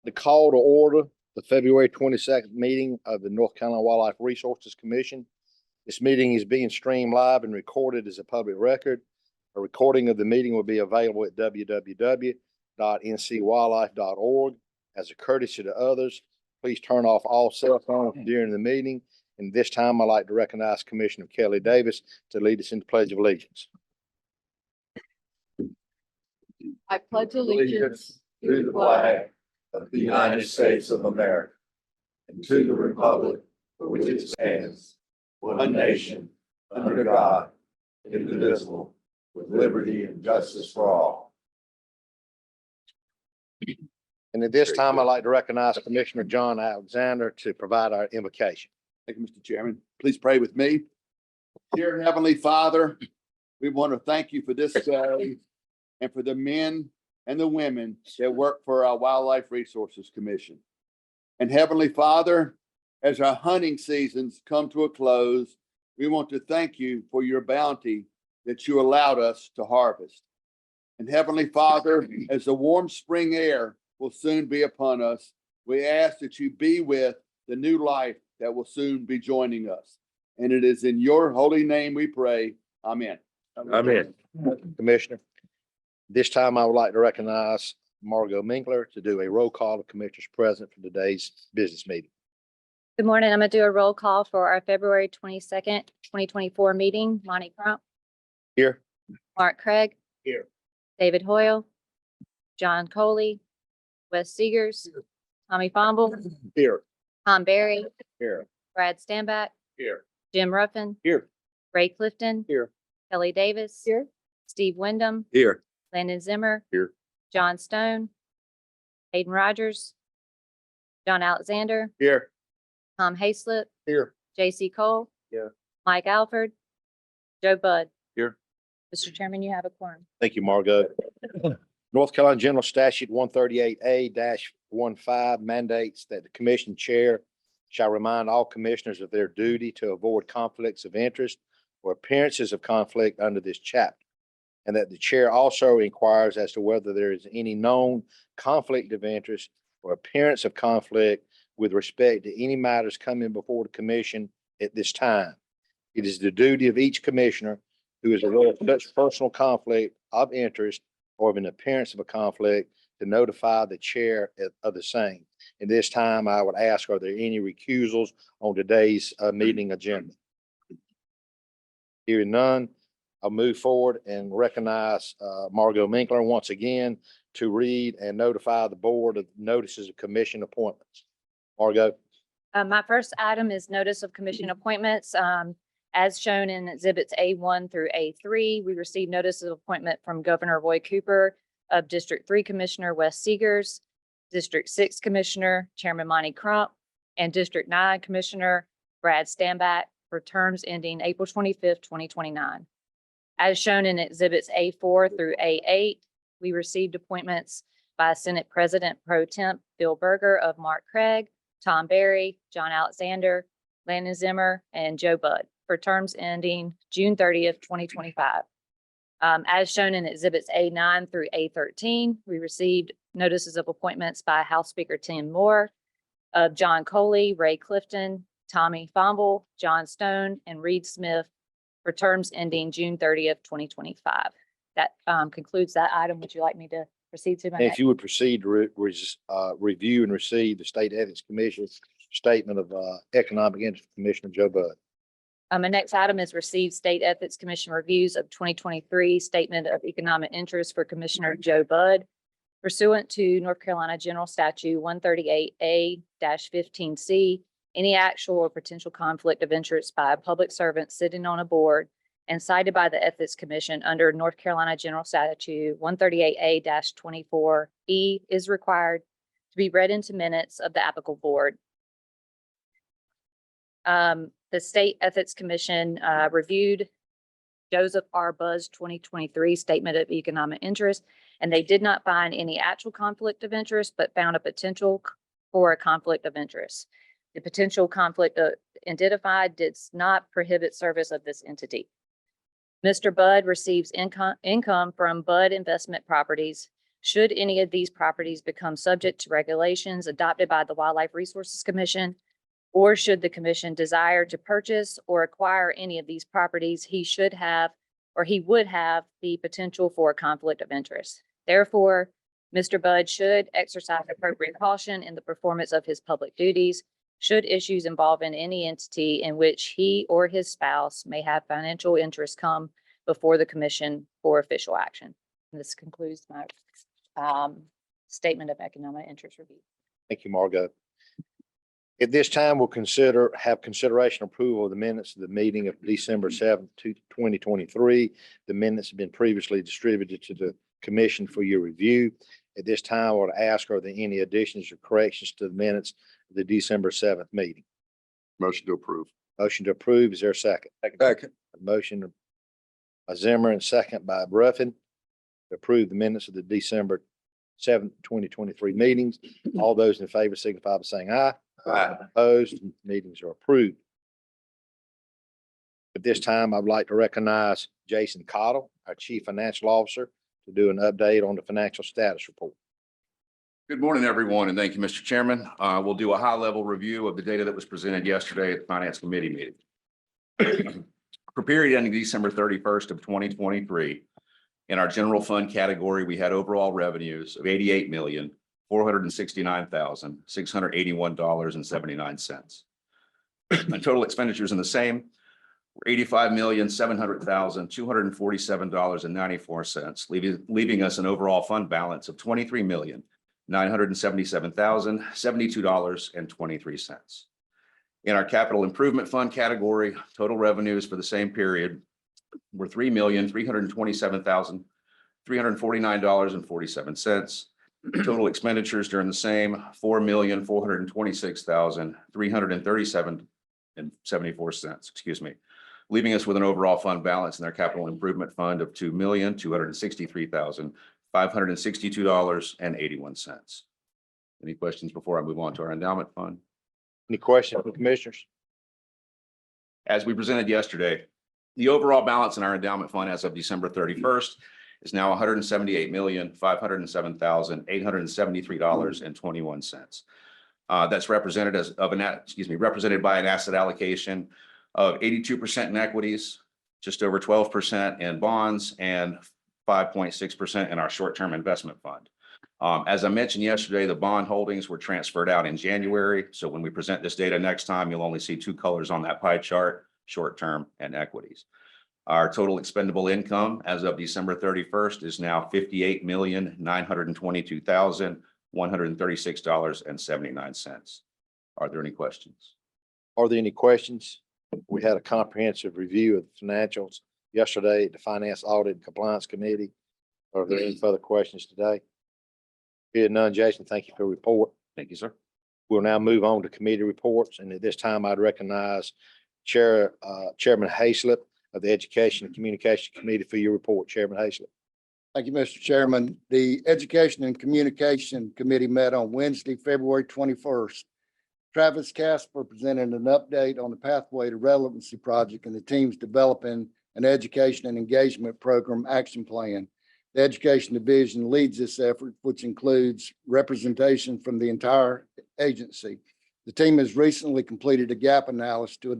The call to order the February 22nd meeting of the North Carolina Wildlife Resources Commission. This meeting is being streamed live and recorded as a public record. A recording of the meeting will be available at www.ncwildlife.org. As a courtesy to others, please turn off all cell phones during the meeting. And this time, I'd like to recognize Commissioner Kelly Davis to lead us in the Pledge of Allegiance. I pledge allegiance to the flag of the United States of America and to the republic for which it stands, one nation, under God, indivisible, with liberty and justice for all. And at this time, I'd like to recognize Commissioner John Alexander to provide our invocation. Thank you, Mr. Chairman. Please pray with me. Dear Heavenly Father, we want to thank you for this day and for the men and the women that work for our Wildlife Resources Commission. And Heavenly Father, as our hunting seasons come to a close, we want to thank you for your bounty that you allowed us to harvest. And Heavenly Father, as the warm spring air will soon be upon us, we ask that you be with the new life that will soon be joining us. And it is in your holy name we pray. Amen. Amen. Commissioner, this time I would like to recognize Margot Minkler to do a roll call of commissioners present for today's business meeting. Good morning. I'm going to do a roll call for our February 22nd, 2024 meeting. Monty Crump, Here. Mark Craig. Here. David Hoyle, John Coley, Wes Seegers, Tommy Fomble, Here. Tom Berry, Here. Brad Stanback, Here. Jim Ruffin, Here. Ray Clifton, Here. Kelly Davis, Here. Steve Wyndham, Here. Landon Zimmer, Here. John Stone, Hayden Rogers, John Alexander, Here. Tom Hayslip, Here. J.C. Cole. Here. Mike Alford, Joe Budd. Here. Mr. Chairman, you have a quorum. Thank you, Margot. North Carolina General Statute 138A-15 mandates that the commission chair shall remind all commissioners of their duty to avoid conflicts of interest or appearances of conflict under this chapter. And that the chair also inquires as to whether there is any known conflict of interest or appearance of conflict with respect to any matters coming before the commission at this time. It is the duty of each commissioner who is aware of such personal conflict of interest or of an appearance of a conflict to notify the chair of the same. In this time, I would ask, are there any recusals on today's meeting agenda? Hearing none, I'll move forward and recognize Margot Minkler once again to read and notify the board of notices of commission appointments. Margot. My first item is notice of commission appointments. As shown in exhibits A1 through A3, we received notice of appointment from Governor Roy Cooper of District 3 Commissioner Wes Seegers, District 6 Commissioner Chairman Monty Crump, and District 9 Commissioner Brad Stanback for terms ending April 25th, 2029. As shown in exhibits A4 through A8, we received appointments by Senate President Pro Temp Bill Berger of Mark Craig, Tom Berry, John Alexander, Landon Zimmer, and Joe Budd for terms ending June 30th, 2025. As shown in exhibits A9 through A13, we received notices of appointments by House Speaker Tim Moore of John Coley, Ray Clifton, Tommy Fomble, John Stone, and Reed Smith for terms ending June 30th, 2025. That concludes that item. Would you like me to proceed to my And next? if you would proceed to review and receive the State Ethics Commission's statement of economic interest, Commissioner Joe Budd. The next item is receive State Ethics Commission reviews of 2023 Statement of Economic Interest for Commissioner Joe Budd. Pursuant to North Carolina General Statute 138A-15C, any actual or potential conflict of interest by a public servant sitting on a board and cited by the Ethics Commission under North Carolina General Statute 138A-24E is required to be read into minutes of the applicable board. The State Ethics Commission reviewed Joseph R. Buzz 2023 Statement of Economic Interest, and they did not find any actual conflict of interest, but found a potential for a conflict of interest. The potential conflict identified does not prohibit service of this entity. Mr. Budd receives income from Budd Investment Properties should any of these properties become subject to regulations adopted by the Wildlife Resources Commission, or should the commission desire to purchase or acquire any of these properties, he should have or he would have the potential for a conflict of interest. Therefore, Mr. Budd should exercise appropriate caution in the performance of his public duties should issues involving any entity in which he or his spouse may have financial interest come before the commission for official action. And this concludes my statement of economic interest review. Thank you, Margot. At this time, we'll have consideration approval of the minutes of the meeting of December 7th, 2023. The minutes have been previously distributed to the commission for your review. At this time, I would ask, are there any additions or corrections to the minutes of the December 7th meeting? Motion to approve. Motion to approve. Is there a second? Second. A motion by Zimmer and second by Ruffin to approve the minutes of the December 7th, 2023 meetings. All those in favor signify by saying aye. Aye. Opposed, meetings are approved. At this time, I'd like to recognize Jason Cottle, our Chief Financial Officer, to do an update on the financial status report. Good morning, everyone, and thank you, Mr. Chairman. We'll do a high-level review of the data that was presented yesterday at the Finance Committee meeting. For period ending December 31st of 2023, in our general fund category, we had overall revenues of $88,469,681.79. And total expenditures in the same were $85,700,247.94, leaving us an overall fund balance of $23,977,072.23. In our capital improvement fund category, total revenues for the same period were $3,327,349.47. Total expenditures during the same, $4,426,337.74, leaving us with an overall fund balance in our capital improvement fund of $2,263,562.81. Any questions before I move on to our endowment fund? Any questions from commissioners? As we presented yesterday, the overall balance in our endowment fund as of December 31st is now $178,507,873.21. That's represented represented by an asset allocation of 82% in equities, just over 12% in bonds, and 5.6% in our short-term investment fund. As I mentioned yesterday, the bond holdings were transferred out in January. So when we present this data next time, you'll only see two colors on that pie chart: short-term and equities. Our total expendable income as of December 31st is now $58,922,136.79. Are there any questions? Are there any questions? We had a comprehensive review of the financials yesterday at the Finance Audit and Compliance Committee. Are there any further questions today? Hearing none, Jason, thank you for the report. Thank you, sir. We'll now move on to committee reports, and at this time, I'd recognize Chairman Hayslip of the Education and Communication Committee for your report. Chairman Hayslip. Thank you, Mr. Chairman. The Education and Communication Committee met on Wednesday, February 21st. Travis Casper presented an update on the Pathway to Relevancy project and the team's developing an education and engagement program action plan. The Education Division leads this effort, which includes representation from the entire agency. The team has recently completed a gap analysis to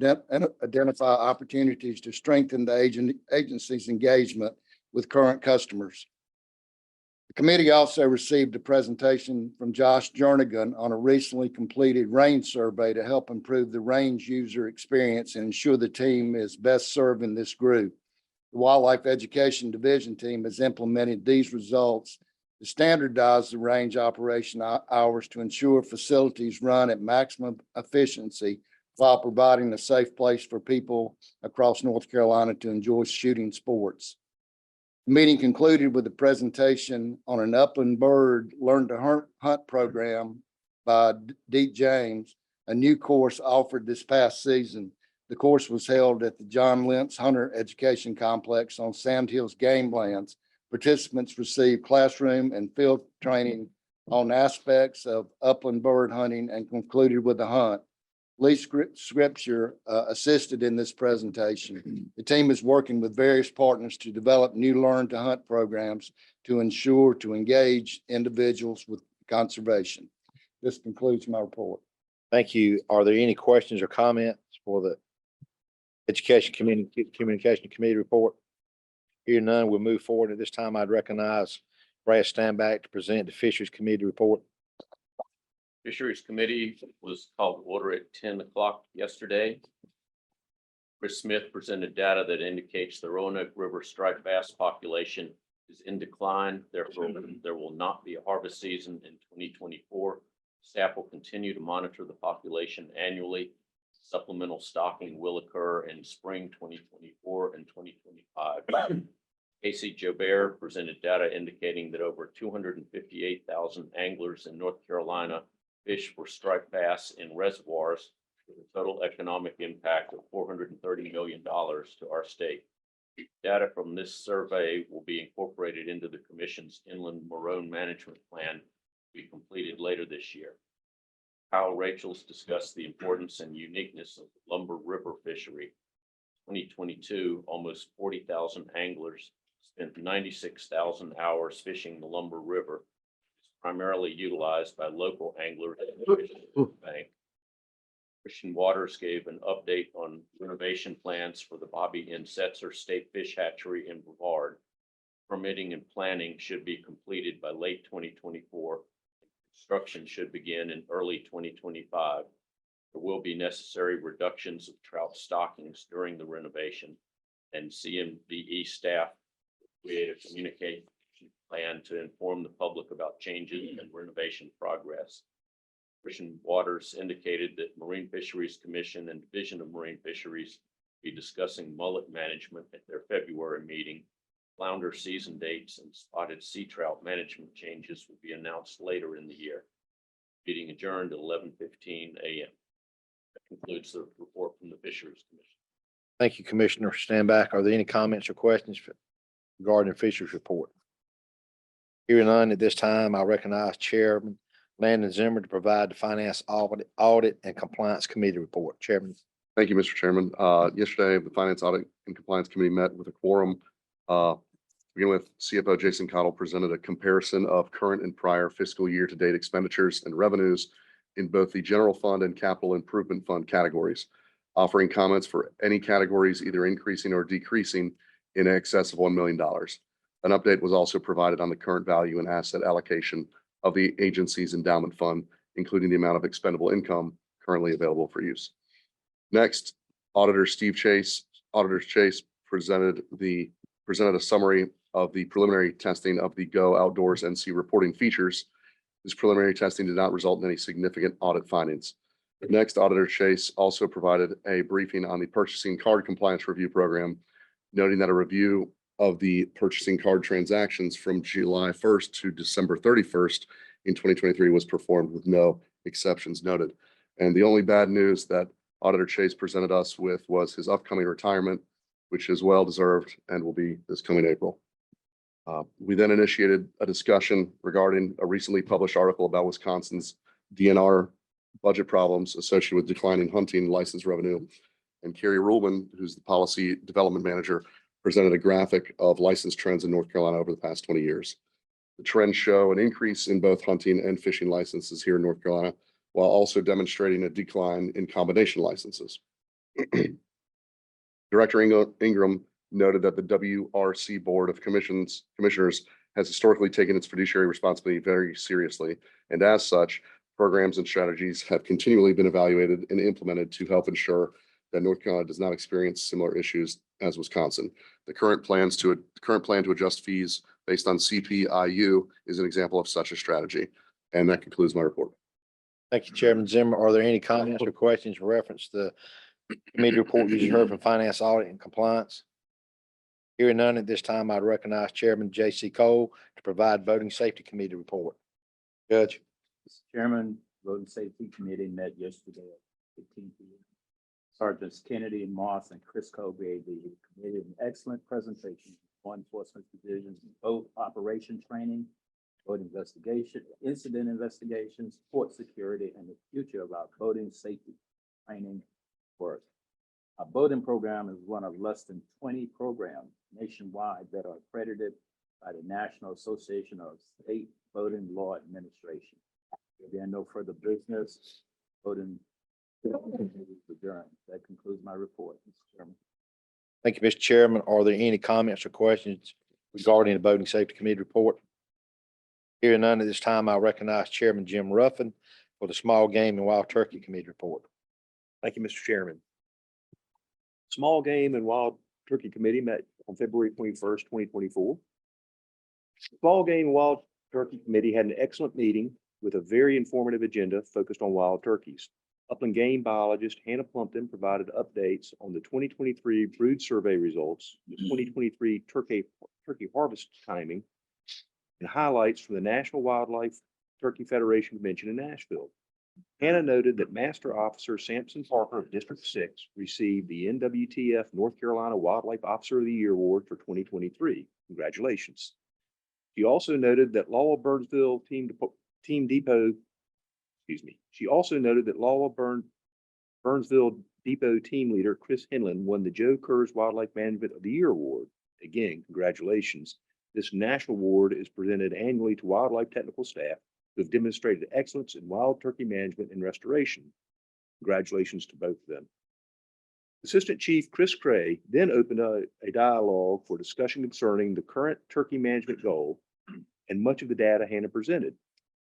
identify opportunities to strengthen the agency's engagement with current customers. The committee also received a presentation from Josh Jernigan on a recently completed range survey to help improve the range user experience and ensure the team is best serving this group. The Wildlife Education Division team has implemented these results to standardize the range operation hours to ensure facilities run at maximum efficiency while providing a safe place for people across North Carolina to enjoy shooting sports. The meeting concluded with a presentation on an upland bird learn to hunt program by Dee James, a new course offered this past season. The course was held at the John Lentz Hunter Education Complex on Sandhills Game Lands. Participants received classroom and field training on aspects of upland bird hunting and concluded with a hunt. Lee Scripture assisted in this presentation. The team is working with various partners to develop new Learn to Hunt programs to ensure to engage individuals with conservation. This concludes my report. Thank you. Are there any questions or comments for the Education Communication Committee report? Hearing none, we'll move forward. At this time, I'd recognize Brad Standback to present the Fisheries Committee report. Fisheries Committee was called to order at 10 o'clock yesterday. Chris Smith presented data that indicates the Roanoke River striped bass population is in decline. Therefore, there will not be a harvest season in 2024. Staff will continue to monitor the population annually. Supplemental stocking will occur in spring 2024 and 2025. Casey Jobert presented data indicating that over 258,000 anglers in North Carolina fish for striped bass in reservoirs with a total economic impact of $430 million to our state. Data from this survey will be incorporated into the Commission's Inland Marine Management Plan to be completed later this year. Kyle Rachels discussed the importance and uniqueness of the Lumber River fishery. 2022, almost 40,000 anglers spent 96,000 hours fishing the Lumber River. It's primarily utilized by local anglers and fishing bank. Christian Waters gave an update on renovation plans for the Bobby N. Setzer State Fish Hatchery in Brevard. Permitting and planning should be completed by late 2024. Construction should begin in early 2025. There will be necessary reductions of trout stockings during the renovation, and CMBE staff create a communication plan to inform the public about changes and renovation progress. Christian Waters indicated that Marine Fisheries Commission and Division of Marine Fisheries will be discussing mullet management at their February meeting. Flounder season dates and spotted sea trout management changes will be announced later in the year. Meeting adjourned at 11:15 a.m. That concludes the report from the Fisheries Commission. Thank you, Commissioner Standback. Are there any comments or questions regarding the Fisheries report? Hearing none at this time, I recognize Chairman Landon Zimmer to provide the Finance Audit and Compliance Committee report. Chairman. Thank you, Mr. Chairman. Yesterday, the Finance Audit and Compliance Committee met with a quorum. Beginning with CFO Jason Cottle presented a comparison of current and prior fiscal year to date expenditures and revenues in both the general fund and capital improvement fund categories, offering comments for any categories either increasing or decreasing in excess of $1 million. An update was also provided on the current value and asset allocation of the agency's endowment fund, including the amount of expendable income currently available for use. Next, Auditor Chase presented a summary of the preliminary testing of the Go Outdoors NC reporting features. This preliminary testing did not result in any significant audit findings. Next, Auditor Chase also provided a briefing on the purchasing card compliance review program, noting that a review of the purchasing card transactions from July 1st to December 31st in 2023 was performed with no exceptions noted. And the only bad news that Auditor Chase presented us with was his upcoming retirement, which is well-deserved and will be this coming April. We then initiated a discussion regarding a recently published article about Wisconsin's DNR budget problems associated with declining hunting license revenue. And Carrie Ruhlman, who's the policy development manager, presented a graphic of license trends in North Carolina over the past 20 years. The trends show an increase in both hunting and fishing licenses here in North Carolina, while also demonstrating a decline in combination licenses. Director Ingram noted that the WRC Board of Commissioners has historically taken its fiduciary responsibility very seriously, and as such, programs and strategies have continually been evaluated and implemented to help ensure that North Carolina does not experience similar issues as Wisconsin. The current plan to adjust fees based on CPIU is an example of such a strategy. And that concludes my report. Thank you, Chairman Zimmer. Are there any comments or questions in reference to the committee report you just heard from Finance Audit and Compliance? Hearing none at this time, I'd recognize Chairman J.C. Cole to provide Voting Safety Committee report. Judge. Mr. Chairman, Voting Safety Committee met yesterday at 15 p.m. Sergeants Kennedy and Moss and Chris Kobe gave the committee an excellent presentation on enforcement divisions, boat operation training, boat investigation, incident investigations, port security, and the future of our boating safety. training for our boating program is one of less than 20 programs nationwide that are accredited by the National Association of State Boating Law Administration. If there are no further business, voting. Adjourned. That concludes my report, Mr. Chairman. Thank you, Mr. Chairman. Are there any comments or questions regarding the Boating Safety Committee report? Hearing none at this time, I'll recognize Chairman Jim Ruffin for the Small Game and Wild Turkey Committee report. Thank you, Mr. Chairman. Small Game and Wild Turkey Committee met on February 21st, 2024. Small Game and Wild Turkey Committee had an excellent meeting with a very informative agenda focused on wild turkeys. Upland game biologist Hannah Plumpton provided updates on the 2023 brood survey results, the 2023 turkey harvest timing, and highlights from the National Wildlife Turkey Federation Convention in Nashville. Hannah noted that Master Officer Sampson Parker of District 6 received the NWTF North Carolina Wildlife Officer of the Year Award for 2023. Congratulations. She also noted that Burnsville Depot team leader Chris Hinlin won the Joe Kurz Wildlife Management of the Year Award. Again, congratulations. This national award is presented annually to wildlife technical staff who have demonstrated excellence in wild turkey management and restoration. Congratulations to both of them. Assistant Chief Chris Cray then opened a dialogue for discussion concerning the current turkey management goal and much of the data Hannah presented.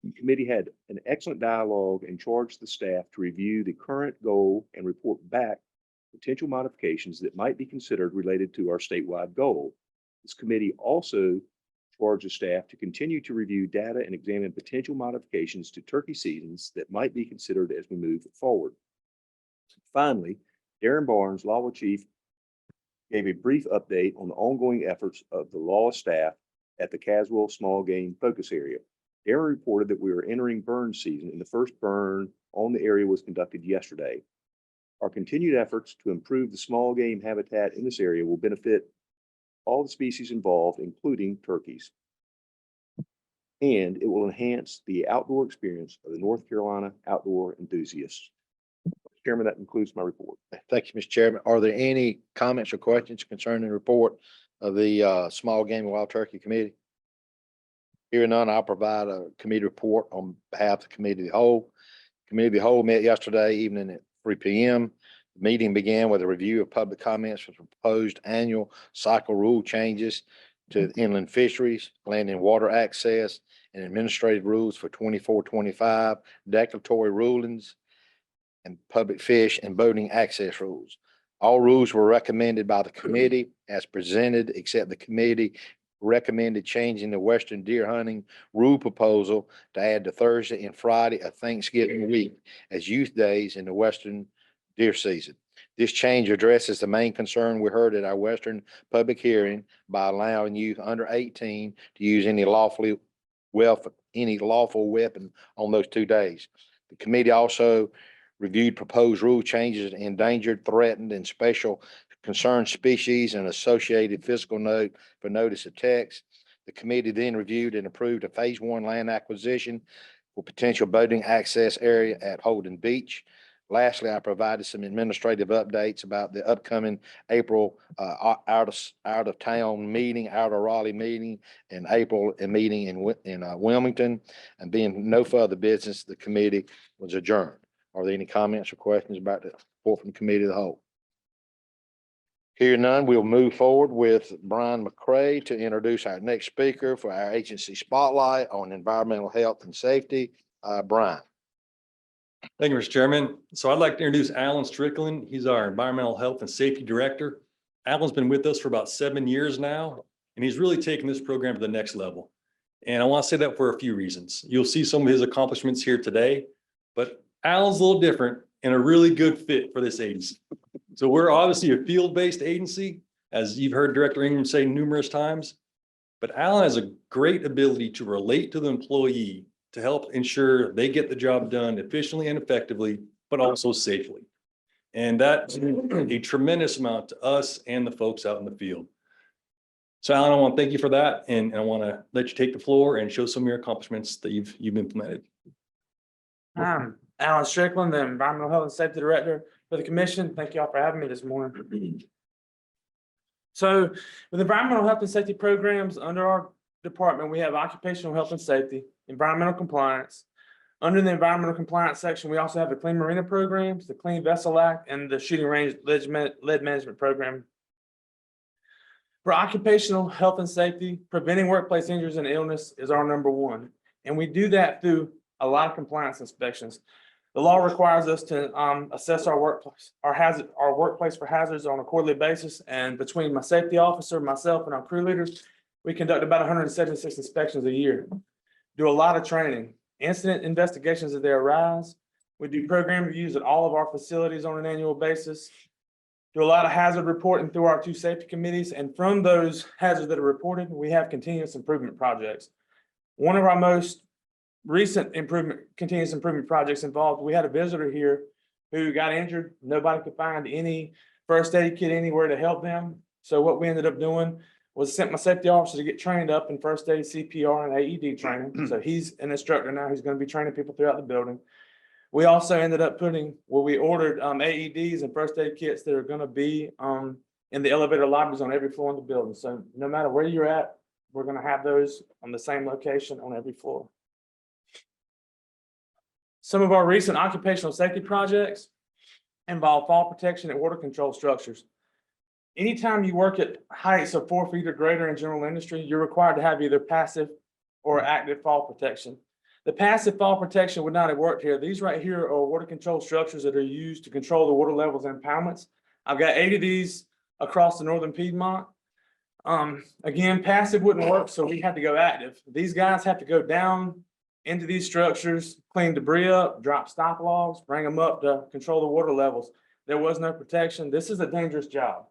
The committee had an excellent dialogue and charged the staff to review the current goal and report back potential modifications that might be considered related to our statewide goal. This committee also charged the staff to continue to review data and examine potential modifications to turkey seasons that might be considered as we move forward. Finally, Darren Barnes, Law Chief, gave a brief update on the ongoing efforts of the law staff at the Caswell Small Game Focus Area. Darren reported that we are entering burn season and the first burn on the area was conducted yesterday. Our continued efforts to improve the small game habitat in this area will benefit all the species involved, including turkeys. And it will enhance the outdoor experience of the North Carolina outdoor enthusiasts. Chairman, that concludes my report. Thank you, Mr. Chairman. Are there any comments or questions concerning the report of the Small Game and Wild Turkey Committee? Hearing none, I'll provide a committee report on behalf of the Committee of the Whole. Committee of the Whole met yesterday evening at 3 p.m. The meeting began with a review of public comments for proposed annual cycle rule changes to inland fisheries, land and water access, and administrative rules for 24-25, declaratory rulings, and public fish and boating access rules. All rules were recommended by the committee as presented, except the committee recommended changing the Western deer hunting rule proposal to add the Thursday and Friday of Thanksgiving week as youth days in the Western deer season. This change addresses the main concern we heard at our Western public hearing by allowing youth under 18 to use any lawful weapon on those 2 days. The committee also reviewed proposed rule changes in endangered, threatened, and special concerned species and associated fiscal note for notice of text. The committee then reviewed and approved a phase 1 land acquisition for potential boating access area at Holden Beach. Lastly, I provided some administrative updates about the upcoming April out of town meeting, out of Raleigh meeting, and April meeting in Wilmington. And being no further business, the committee was adjourned. Are there any comments or questions about the report from the Committee of the Whole? Hearing none, we'll move forward with Brian McCray to introduce our next speaker for our agency spotlight on environmental health and safety. Brian. Thank you, Mr. Chairman. So I'd like to introduce Alan Strickland. He's our Environmental Health and Safety Director. Alan's been with us for about 7 years now, and he's really taken this program to the next level. And I want to say that for a few reasons. You'll see some of his accomplishments here today, but Alan's a little different and a really good fit for this agency. So we're obviously a field-based agency, as you've heard Director Ingram say numerous times, but Alan has a great ability to relate to the employee to help ensure they get the job done efficiently and effectively, but also safely. And that's a tremendous amount to us and the folks out in the field. So Alan, I want to thank you for that. And I want to let you take the floor and show some of your accomplishments that you've implemented. Alan Strickland, the Environmental Health and Safety Director for the commission. Thank you all for having me this morning. So with environmental health and safety programs under our department, we have occupational health and safety, environmental compliance. Under the environmental compliance section, we also have the Clean Marina programs, the Clean Vessel Act, and the Shooting Range Lead Management Program. For occupational health and safety, preventing workplace injuries and illness is our number one. And we do that through a lot of compliance inspections. The law requires us to assess our workplace, our workplace for hazards on a quarterly basis. And between my safety officer, myself, and our crew leaders, we conduct about 176 inspections a year. Do a lot of training, incident investigations as they arise. We do program reviews at all of our facilities on an annual basis. Do a lot of hazard reporting through our 2 safety committees. And from those hazards that are reported, we have continuous improvement projects. One of our most recent continuous improvement projects involved, we had a visitor here who got injured. Nobody could find any first aid kit anywhere to help them. So what we ended up doing was sent my safety officer to get trained up in first aid, CPR, and AED training. So he's an instructor now. He's going to be training people throughout the building. We also ended up we ordered AEDs and first aid kits that are going to be in the elevator lobbies on every floor in the building. So no matter where you're at, we're going to have those on the same location on every floor. Some of our recent occupational safety projects involve fall protection and water control structures. Anytime you work at heights of 4 feet or greater in general industry, you're required to have either passive or active fall protection. The passive fall protection would not have worked here. These right here are water control structures that are used to control the water levels and impoundments. I've got 8 of these across the northern Piedmont. Again, passive wouldn't work, so we had to go active. These guys have to go down into these structures, clean debris up, drop stop logs, bring them up to control the water levels. There was no protection. This is a dangerous job.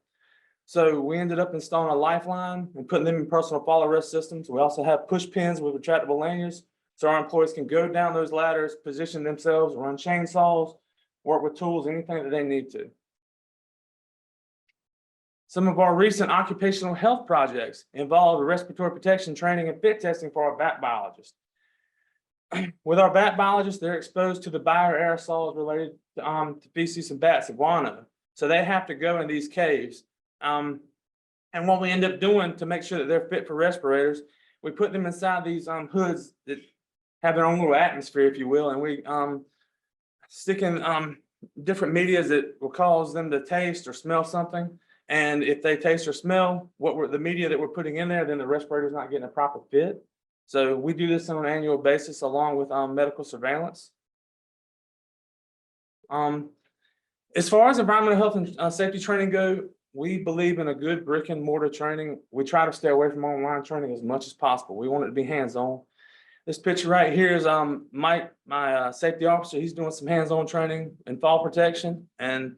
So we ended up installing a lifeline and putting them in personal fall arrest systems. We also have push pins with retractable lanyards, so our employees can go down those ladders, position themselves, run chainsaws, work with tools, anything that they need to. Some of our recent occupational health projects involve respiratory protection training and fit testing for our bat biologists. With our bat biologists, they're exposed to the bioaerosols related to feces and bats and guano. So they have to go in these caves. And what we end up doing to make sure that they're fit for respirators, we put them inside these hoods that have their own little atmosphere, if you will, and we stick in different medias that will cause them to taste or smell something. And if they taste or smell the media that we're putting in there, then the respirator's not getting a proper fit. So we do this on an annual basis along with medical surveillance. As far as environmental health and safety training go, we believe in a good brick and mortar training. We try to stay away from online training as much as possible. We want it to be hands-on. This picture right here is Mike, my safety officer. He's doing some hands-on training in fall protection. And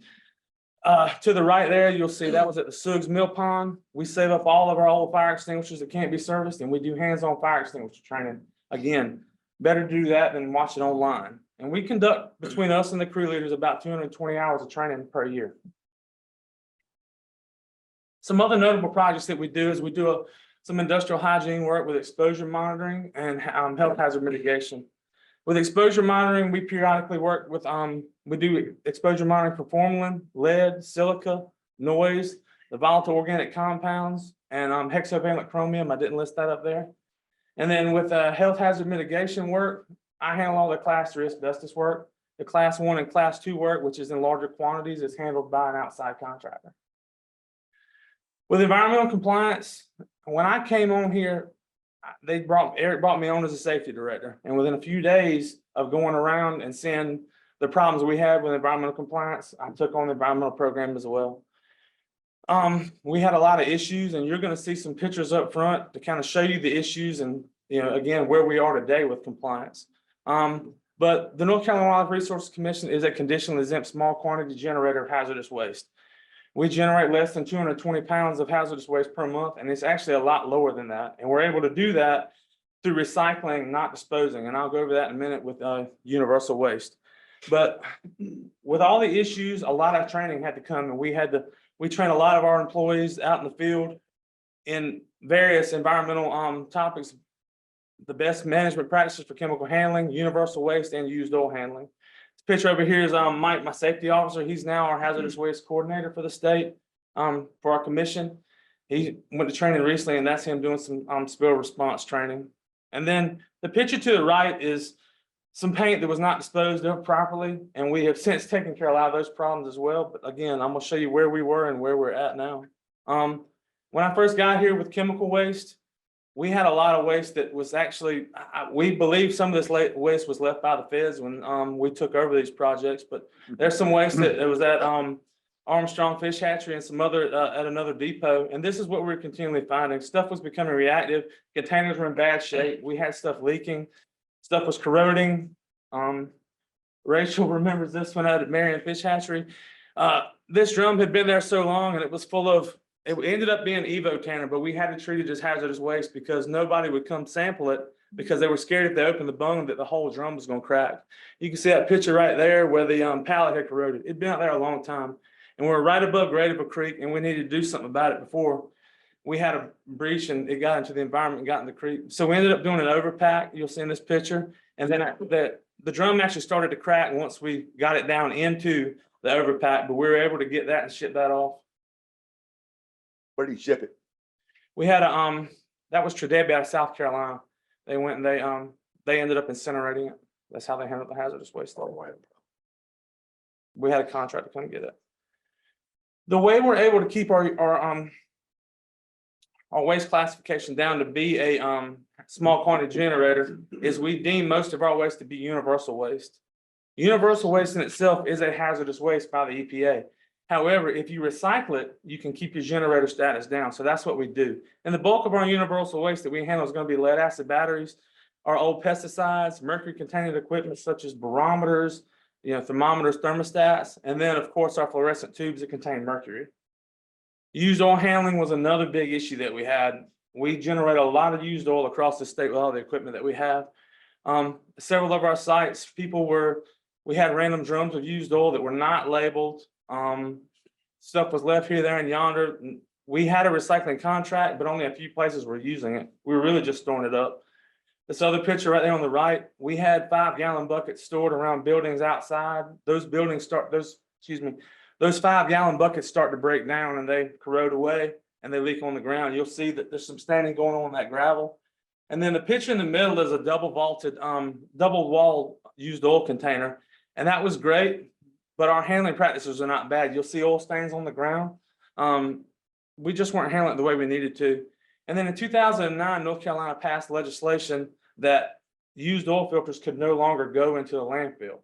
to the right there, you'll see that was at the Suggs Mill Pond. We save up all of our old fire extinguishers that can't be serviced, and we do hands-on fire extinguisher training. Again, better do that than watch it online. And we conduct, between us and the crew leaders, about 220 hours of training per year. Some other notable projects that we do is we do some industrial hygiene work with exposure monitoring and health hazard mitigation. With exposure monitoring, we periodically work with, we do exposure monitoring for formalin, lead, silica, noise, the volatile organic compounds, and hexavalent chromium. I didn't list that up there. And then with health hazard mitigation work, I handle all the class 3 asbestos work. The class 1 and class 2 work, which is in larger quantities, is handled by an outside contractor. With environmental compliance, when I came on here, Eric brought me on as a safety director. And within a few days of going around and seeing the problems we had with environmental compliance, I took on the environmental program as well. We had a lot of issues, and you're going to see some pictures up front to kind of show you the issues and, you know, again, where we are today with compliance. But the North Carolina Wildlife Resources Commission is a conditionally exempt small quantity generator of hazardous waste. We generate less than 220 pounds of hazardous waste per month, and it's actually a lot lower than that. And we're able to do that through recycling, not disposing. And I'll go over that in a minute with universal waste. But with all the issues, a lot of training had to come, and we train a lot of our employees out in the field in various environmental topics, the best management practices for chemical handling, universal waste, and used oil handling. Picture over here is Mike, my safety officer. He's now our hazardous waste coordinator for the state, for our commission. He went to training recently, and that's him doing some spill response training. And then the picture to the right is some paint that was not disposed of properly, and we have since taken care of a lot of those problems as well. But again, I'm gonna show you where we were and where we're at now. When I first got here with chemical waste, we had a lot of waste that was actually, we believe some of this waste was left by the feds when we took over these projects, but there's some waste that was at Armstrong Fish Hatchery and some other at another depot. And this is what we're continually finding. Stuff was becoming reactive. Containers were in bad shape. We had stuff leaking. Stuff was corroding. Rachel remembers this one out at Marion Fish Hatchery. This drum had been there so long and it was full of, it ended up being Evo Tanner, but we had to treat it as hazardous waste because nobody would come sample it because they were scared if they opened the bung that the whole drum was gonna crack. You can see that picture right there where the pallet had corroded. It'd been out there a long time. And we're right above Gradable Creek and we needed to do something about it before we had a breach and it got into the environment and got in the creek. So we ended up doing an overpack. You'll see in this picture. And then the drum actually started to crack once we got it down into the overpack, but we were able to get that and ship that off. Where do you ship it? We had a, that was Tredebi out of South Carolina. They went and they ended up incinerating it. That's how they handled the hazardous waste. We had a contract to come get it. The way we're able to keep our waste classification down to be a small quantity generator is we deem most of our waste to be universal waste. Universal waste in itself is a hazardous waste by the EPA. However, if you recycle it, you can keep your generator status down. So that's what we do. And the bulk of our universal waste that we handle is going to be lead acid batteries, our old pesticides, mercury containing equipment such as barometers, thermometers, thermostats, and then of course our fluorescent tubes that contain mercury. Used oil handling was another big issue that we had. We generate a lot of used oil across the state with all the equipment that we have. Several of our sites, we had random drums of used oil that were not labeled. Stuff was left here, there, and yonder. We had a recycling contract, but only a few places were using it. We were really just storing it up. This other picture right there on the right, we had 5-gallon buckets stored around buildings outside. Those 5-gallon buckets start to break down and they corrode away and they leak on the ground. You'll see that there's some standing going on in that gravel. And then the picture in the middle is a double wall used oil container. And that was great, but our handling practices are not bad. You'll see oil stains on the ground. We just weren't handling it the way we needed to. And then in 2009, North Carolina passed legislation that used oil filters could no longer go into a landfill.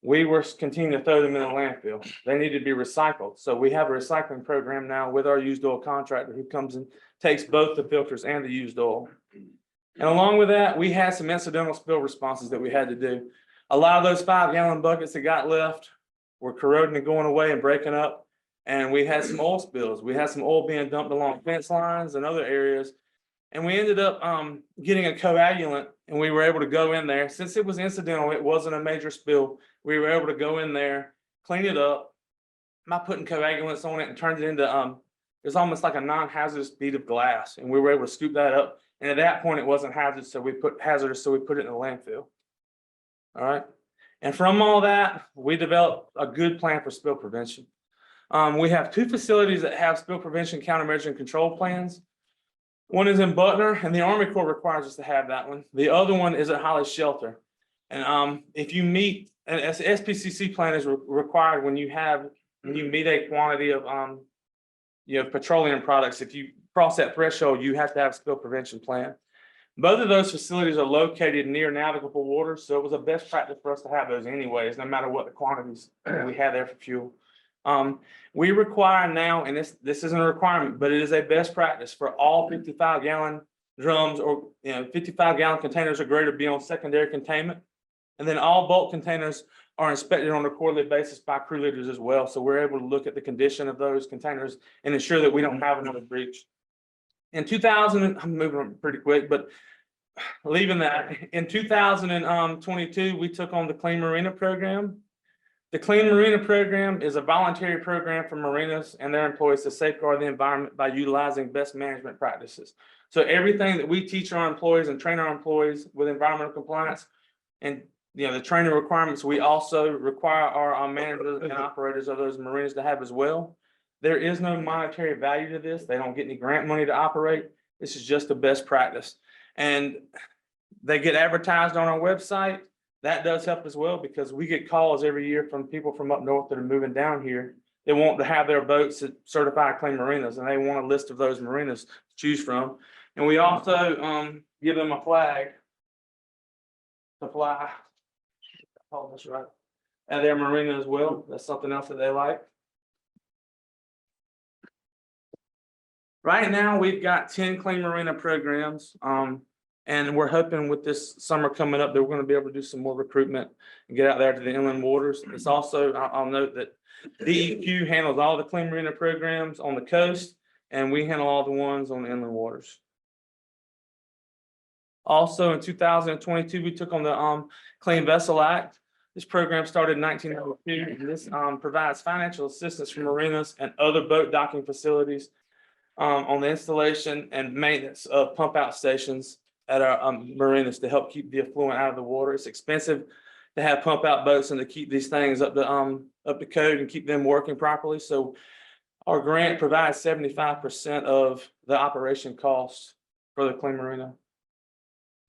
We were continuing to throw them in a landfill. They needed to be recycled. So we have a recycling program now with our used oil contractor who comes and takes both the filters and the used oil. And along with that, we had some incidental spill responses that we had to do. A lot of those 5-gallon buckets that got left were corroding and going away and breaking up. And we had some oil spills. We had some oil being dumped along fence lines and other areas. And we ended up getting a coagulant and we were able to go in there. Since it was incidental, it wasn't a major spill. We were able to go in there, clean it up by putting coagulants on it and turned it into, there's almost like a non-hazardous bead of glass. And we were able to scoop that up. And at that point, it wasn't hazardous. So we put it in the landfill. All right. And from all that, we developed a good plan for spill prevention. We have 2 facilities that have spill prevention, countermeasure, and control plans. One is in Butner, and the Army Corps requires us to have that one. The other one is at Holly Shelter. And if you meet, an SPCC plan is required when you meet a quantity of petroleum products. If you cross that threshold, you have to have a spill prevention plan. Both of those facilities are located near navigable water, so it was a best practice for us to have those anyways, no matter what the quantities we had there for fuel. We require now, and this isn't a requirement, but it is a best practice for all 55-gallon drums or 55-gallon containers or greater be on secondary containment. And then all bulk containers are inspected on a quarterly basis by crew leaders as well. So we're able to look at the condition of those containers and ensure that we don't have another breach. In 2000, I'm moving pretty quick, but leaving that, in 2022, we took on the Clean Marina program. The Clean Marina program is a voluntary program for marinas and their employees to safeguard the environment by utilizing best management practices. So everything that we teach our employees and train our employees with environmental compliance and the training requirements, we also require our managers and operators of those marinas to have as well. There is no monetary value to this. They don't get any grant money to operate. This is just a best practice. And they get advertised on our website. That does help as well because we get calls every year from people from up north that are moving down here. They want to have their boats at certified clean marinas and they want a list of those marinas to choose from. And we also give them a flag to fly. Oh, that's right. At their marina as well. That's something else that they like. Right now, we've got 10 clean marina programs. And we're hoping with this summer coming up that we're going to be able to do some more recruitment and get out there to the inland waters. It's also, I'll note that DEQ handles all the clean marina programs on the coast and we handle all the ones on the inland waters. Also in 2022, we took on the Clean Vessel Act. This program started in 1902 and this provides financial assistance for marinas and other boat docking facilities on the installation and maintenance of pump out stations at our marinas to help keep the effluent out of the water. It's expensive to have pump out boats and to keep these things up to code and keep them working properly. So our grant provides 75% of the operation costs for the clean marina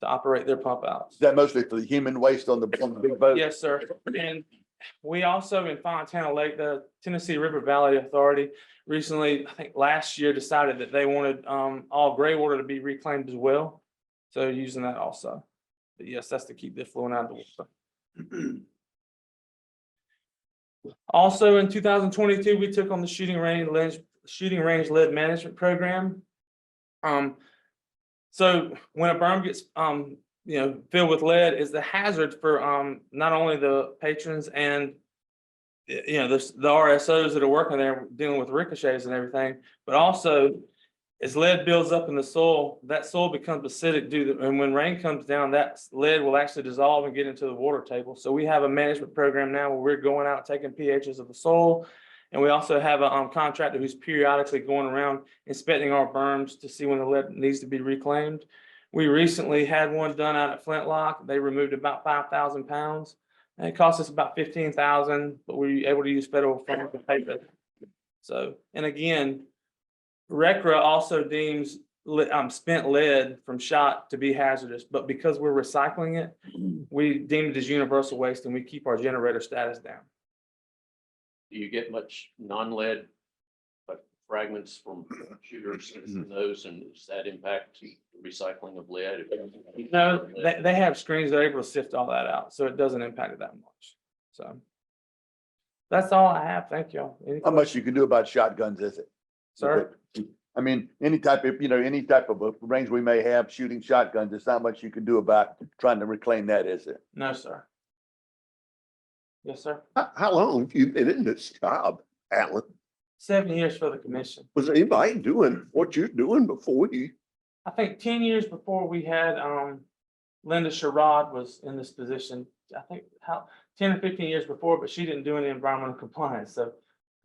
to operate their pump outs. Is that mostly for the human waste on the big boat? Yes, sir. And we also in Fontana Lake, the Tennessee River Valley Authority recently, I think last year, decided that they wanted all gray water to be reclaimed as well. So using that also. But yes, that's to keep the effluent out of the water. Also in 2022, we took on the shooting range lead management program. So when a berm gets filled with lead is the hazard for not only the patrons and the RSOs that are working there dealing with ricochets and everything, but also as lead builds up in the soil, that soil becomes acidic and when rain comes down, that lead will actually dissolve and get into the water table. So we have a management program now where we're going out taking pHs of the soil. And we also have a contractor who's periodically going around inspecting our berms to see when the lead needs to be reclaimed. We recently had one done out at Flintlock. They removed about 5,000 pounds. And it cost us about 15,000, but we were able to use federal funds to pay for it. So, and again, RCRA also deems spent lead from shot to be hazardous, but because we're recycling it, we deem it as universal waste and we keep our generator status down. Do you get much non-lead fragments from shooters and those, and does that impact the recycling of lead? No, they have screens that are able to sift all that out, so it doesn't impact it that much. So that's all I have. Thank you. How much you can do about shotguns, is it? Sir? I mean, any type of a range we may have shooting shotguns, there's not much you can do about trying to reclaim that, is it? No, sir. Yes, sir. How long have you been in this job, Alan? 7 years for the commission. Was anybody doing what you're doing before you? I think 10 years before we had Linda Sherrod was in this position. I think 10 or 15 years before, but she didn't do any environmental compliance. So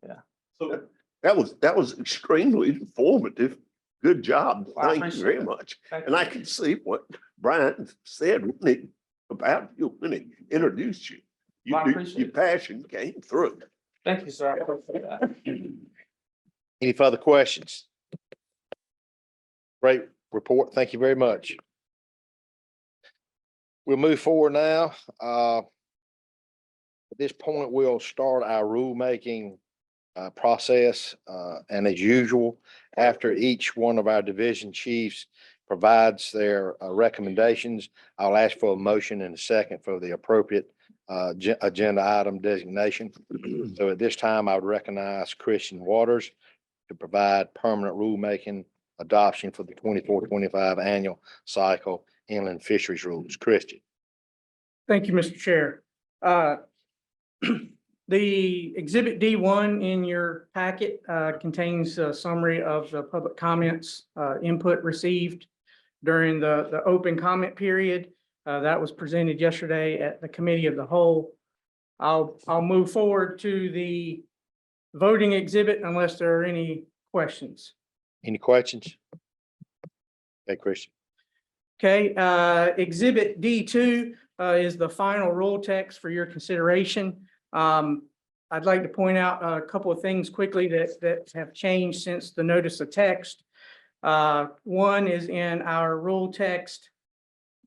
yeah. So that was extremely informative. Good job. Well, I Thank you appreciate very it. much. Thank And I you. can see what Brian said about you when he introduced you. Well, I appreciate Your it. passion came through. Thank you, sir. I appreciate that. Any further questions? Great report. Thank you very much. We'll move forward now. At this point, we'll start our rulemaking process. And as usual, after each one of our division chiefs provides their recommendations, I'll ask for a motion and a second for the appropriate agenda item designation. So at this time, I would recognize Christian Waters to provide permanent rulemaking adoption for the 24-25 annual cycle inland fisheries rules. Christian. Thank you, Mr. Chair. The Exhibit D1 in your packet contains a summary of the public comments, input received during the open comment period. That was presented yesterday at the Committee of the Whole. I'll move forward to the voting exhibit unless there are any questions. Any questions? Okay, Christian. Okay, Exhibit D2 is the final rule text for your consideration. I'd like to point out a couple of things quickly that have changed since the notice of text. One is in our rule text.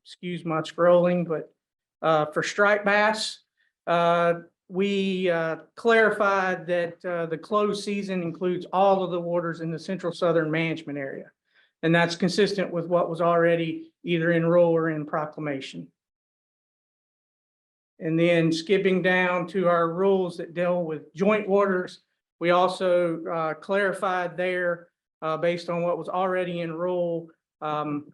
Excuse my scrolling, but for striped bass, we clarified that the closed season includes all of the waters in the Central Southern Management Area. And that's consistent with what was already either in rule or in proclamation. And then skipping down to our rules that deal with joint waters, we also clarified there based on what was already in rule, the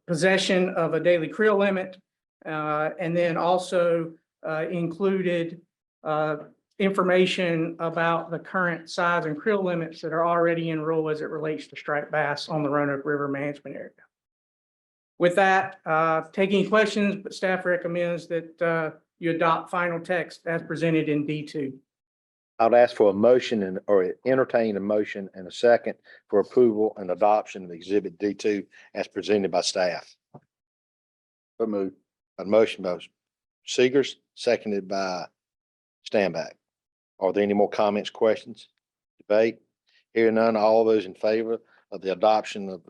possession of a daily creel limit, and then also included information about the current size and creel limits that are already in rule as it relates to striped bass on the Roanoke River Management Area. With that, take any questions, but staff recommends that you adopt final text as presented in D2. I'd ask for a motion or entertain a motion and a second for approval and adoption of Exhibit D2 as presented by staff. So moved. A motion by Seegers, seconded by Stanback. Are there any more comments, questions, debate? Hearing none, all those in favor of the adoption of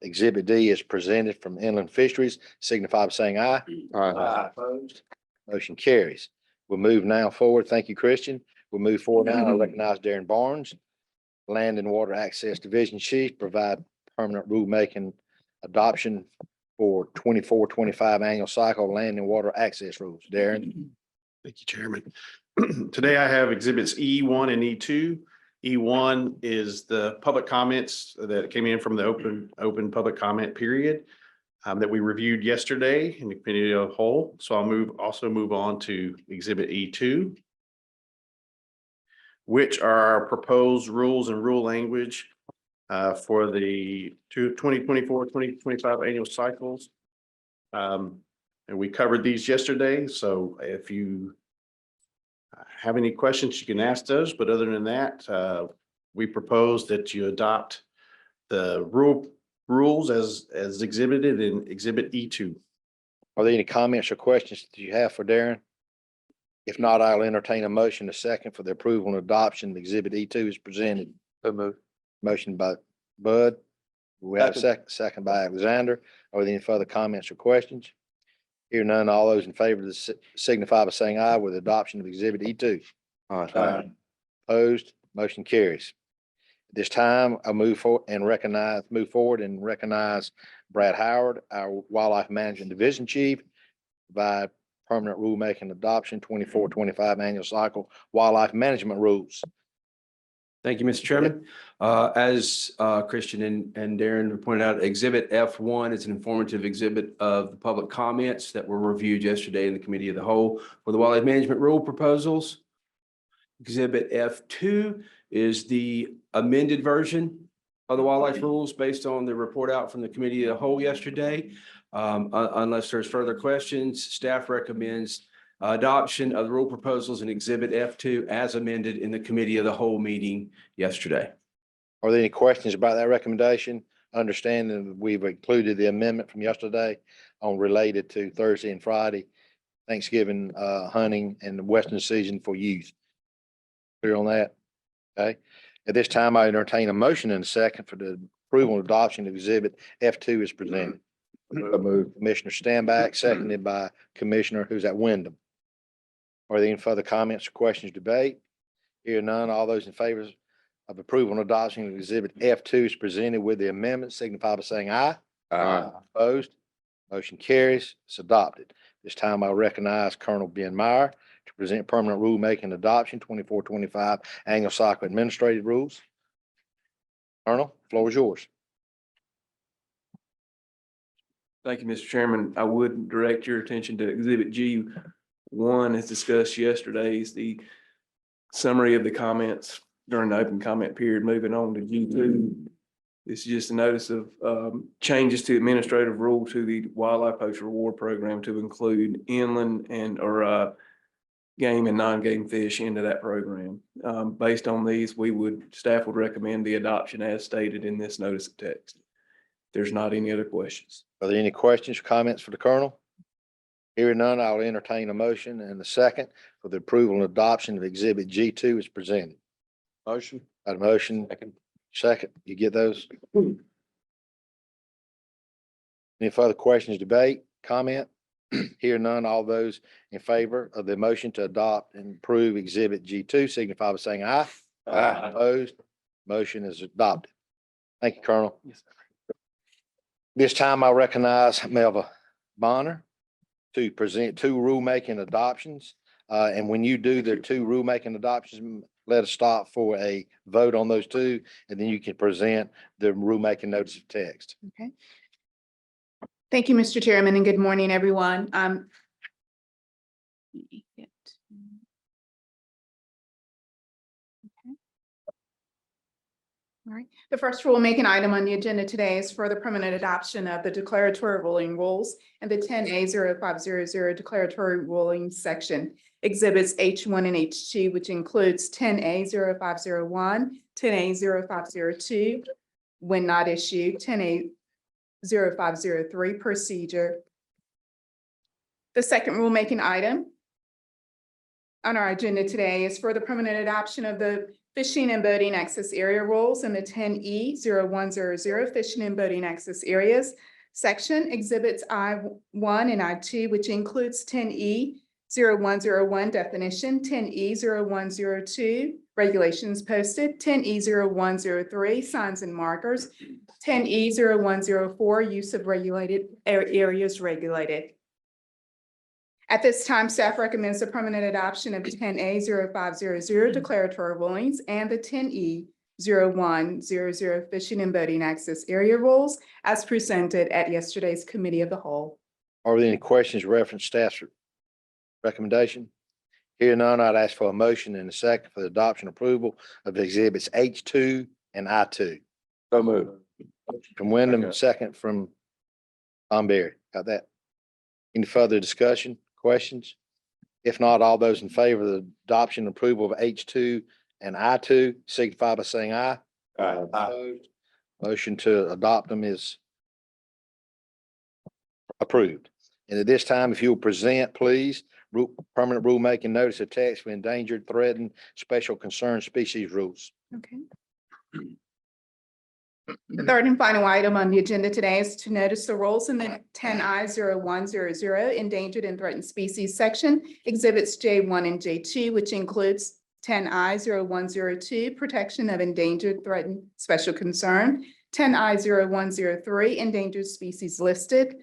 Exhibit D is presented from Inland Fisheries, signify by saying aye. Aye. Opposed? Motion carries. We'll move now forward. Thank you, Christian. We'll move forward now. I recognize Darren Barnes, Land and Water Access Division Chief, provide permanent rulemaking adoption for 24-25 annual cycle land and water access rules. Darren? Thank you, Chairman. Today I have exhibits E1 and E2. E1 is the public comments that came in from the open public comment period that we reviewed yesterday in the committee of the whole. So I'll also move on to exhibit E2, which are our proposed rules and rule language for the 2024-2025 annual cycles. And we covered these yesterday. So if you have any questions, you can ask those. But other than that, we propose that you adopt the rules as exhibited in Exhibit E2. Are there any comments or questions that you have for Darren? If not, I'll entertain a motion, a second for the approval and adoption of Exhibit E2 is presented. So moved. Motion by Bud. We have a second by Alexander. Are there any further comments or questions? Hear none, all those in favor signify by saying aye with adoption of Exhibit E2. Aye. Opposed, motion carries. At this time, I'll move forward and recognize Brad Howard, our Wildlife Management Division Chief, provide permanent rulemaking adoption 24-25 annual cycle wildlife management rules. Thank you, Mr. Chairman. As Christian and Darren pointed out, Exhibit F1 is an informative exhibit of the public comments that were reviewed yesterday in the Committee of the Whole for the Wildlife Management Rule proposals. Exhibit F2 is the amended version of the wildlife rules based on the report out from the Committee of the Whole yesterday. Unless there's further questions, staff recommends adoption of the rule proposals in Exhibit F2 as amended in the Committee of the Whole meeting yesterday. Are there any questions about that recommendation? Understanding that we've included the amendment from yesterday on related to Thursday and Friday, Thanksgiving hunting and the Western season for youth. Clear on that? Okay. At this time, I entertain a motion and a second for the approval and adoption of Exhibit F2 is presented. Commissioner Stanback, seconded by Commissioner who's at Wyndham. Are there any further comments or questions, debate? Hear none, all those in favor of approval and adoption of Exhibit F2 is presented with the amendment, signify by saying aye. Aye. Opposed? Motion carries. It's adopted. This time I recognize Colonel Ben Meyer to present permanent rulemaking adoption 24-25 annual cycle administrative rules. Colonel, floor is yours. Thank you, Mr. Chairman. I would direct your attention to Exhibit G1 as discussed yesterday is the summary of the comments during the open comment period. Moving on to G2. This is just a notice of changes to administrative rule to the Wildlife Poach Reward Program to include inland and or game and non-game fish into that program. Based on these, staff would recommend the adoption as stated in this notice of text. there's not any other questions. Are there any questions or comments for the colonel? Hearing none, I'll entertain a motion and a second for the approval and adoption of Exhibit G2 as presented. Motion. Got a motion? Second, you get those? Any further questions, debate, comment? Hear none, all those in favor of the motion to adopt and approve Exhibit G2 signify by saying aye. Aye. Opposed, motion is adopted. Thank you, Colonel. This time I recognize Melva Bonner to present two rulemaking adoptions. And when you do the two rulemaking adoptions, let us stop for a vote on those two, and then you can present the rulemaking notice of text. Okay. Thank you, Mr. Chairman, and good morning, everyone. All right, the first rulemaking item on the agenda today is for the permanent adoption of the declaratory ruling rules and the 10A0500 declaratory ruling section exhibits H1 and H2, which includes 10A0501, 10A0502, when not issued, 10A0503 procedure. The second rulemaking item on our agenda today is for the permanent adoption of the fishing and boating access area rules and the 10E0100 fishing and boating access areas section exhibits I1 and I2, which includes 10E0101 definition, 10E0102 regulations posted, 10E0103 signs and markers, 10E0104 use of regulated areas regulated. At this time, staff recommends the permanent adoption of 10A0500 declaratory rulings and the 10E0100 fishing and boating access area rules as presented at yesterday's committee of the whole. Are there any questions reference staff's recommendation? Hear none, I'd ask for a motion and a second for the adoption approval of exhibits H2 and I2. So moved. From Wyndham, second from Tom Berry. Got that? Any further discussion, questions? If not, all those in favor of the adoption and approval of H2 and I2 signify by saying aye. Opposed? Motion to adopt them is approved. And at this time, if you'll present, please, permanent rulemaking notice of text for endangered, threatened, special concern species rules. Okay. The third and final item on the agenda today is to notice the rules in the 10I0100 endangered and threatened species section exhibits J1 and J2, which includes 10I0102 protection of endangered, threatened, special concern, 10I0103 endangered species listed,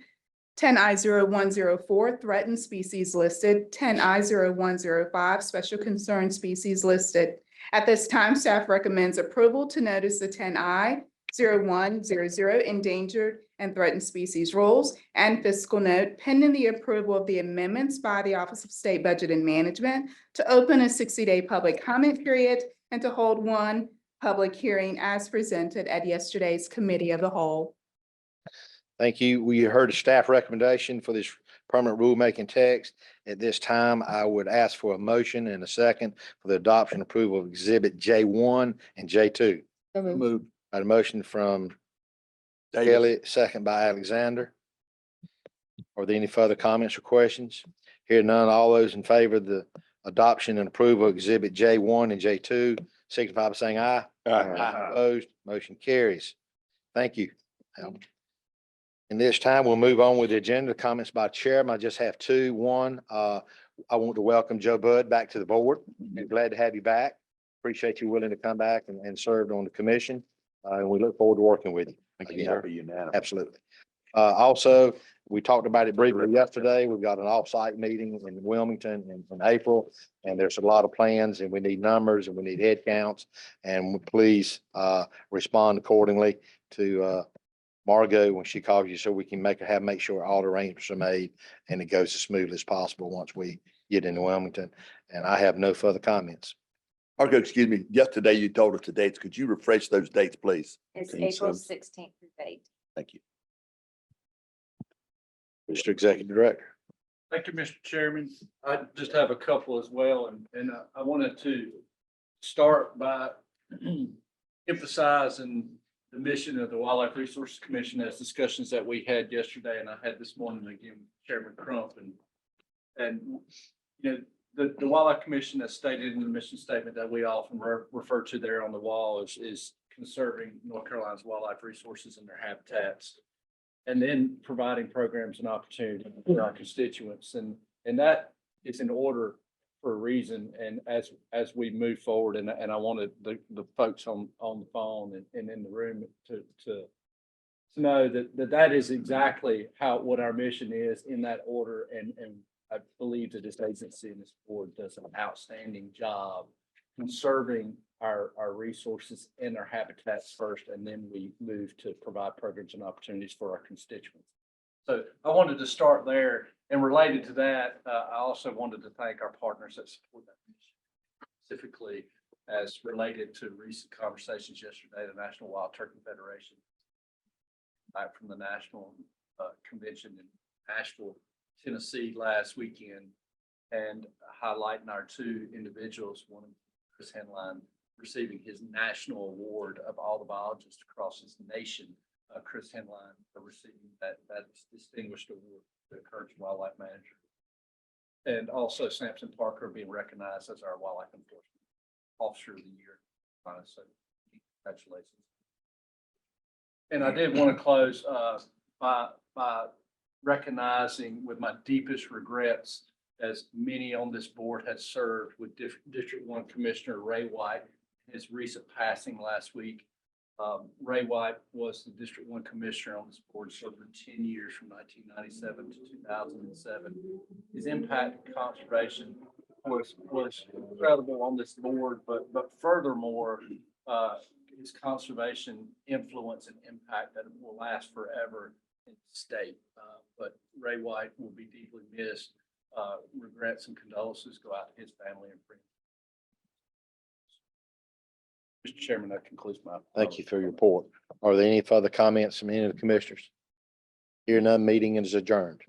10I0104 threatened species listed, 10I0105 special concern species listed. At this time, staff recommends approval to notice the 10I0100 endangered and threatened species rules and fiscal note pending the approval of the amendments by the Office of State Budget and Management to open a 60-day public comment period and to hold one public hearing as presented at yesterday's committee of the whole. Thank you. We heard a staff recommendation for this permanent rulemaking text. At this time, I would ask for a motion and a second for the adoption and approval of exhibit J1 and J2. Moved. Got a motion from Kelly, second by Alexander. Are there any further comments or questions? Hear none, all those in favor of the adoption and approval of exhibit J1 and J2 signify by saying aye. Opposed, motion carries. Thank you. And this time we'll move on with the agenda comments by chairman. I just have two. One, I want to welcome Joe Budd back to the board. Glad to have you back. Appreciate you willing to come back and serve on the commission. And we look forward to working with you. Absolutely. Also, we talked about it briefly yesterday. We've got an off-site meeting in Wilmington in April, and there's a lot of plans, and we need numbers and we need head counts. And please respond accordingly to Margot when she calls you, so we can make sure all the arrangements are made and it goes as smoothly as possible once we get into Wilmington. And I have no further comments. Okay, excuse me. Yesterday you told us the dates. Could you refresh those dates, please? It's Okay, April so- 16th through 8th. Thank you. Mr. Executive Director. Thank you, Mr. Chairman. I just have a couple as well, and I wanted to start by emphasizing the mission of the Wildlife Resources Commission as discussions that we had yesterday, and I had this morning again with Chairman Crump, and you know, the Wildlife Commission, as stated in the mission statement that we often refer to there on the wall, is conserving North Carolina's wildlife resources and their habitats, and then providing programs and opportunities for our constituents, and that is in order for a reason. And as we move forward, and I wanted the folks on the phone and in the room to know that is exactly what our mission is in that order. And I believe that this agency and this board does an outstanding job conserving our resources and our habitats first, and then we move to provide programs and opportunities for our constituents. So I wanted to start there, and related to that, I also wanted to thank our partners that support that mission, specifically as related to recent conversations yesterday, the National Wild Turkey Federation, back from the National Convention in Asheville, Tennessee last weekend, and highlighting our two individuals, one Chris Henline receiving his national award of all the biologists across his nation. Chris Henline receiving that distinguished award, the Encouraging Wildlife Manager. And also Sampson Parker being recognized as our Wildlife Enforcement Officer of the Year. So congratulations. And I did want to close by recognizing with my deepest regrets, as many on this board had served with District 1 Commissioner Ray White, his recent passing last week. Ray White was the District 1 Commissioner on this board, served for 10 years from 1997 to 2007. His impact in conservation was incredible on this board, but furthermore, his conservation influence and impact that will last forever in the state. But Ray White will be deeply missed. Regrets and condolences go out to his family and friends. Mr. Chairman, that concludes my. Thank you for your report. Are there any further comments from any of the commissioners? Hearing none, meeting is adjourned.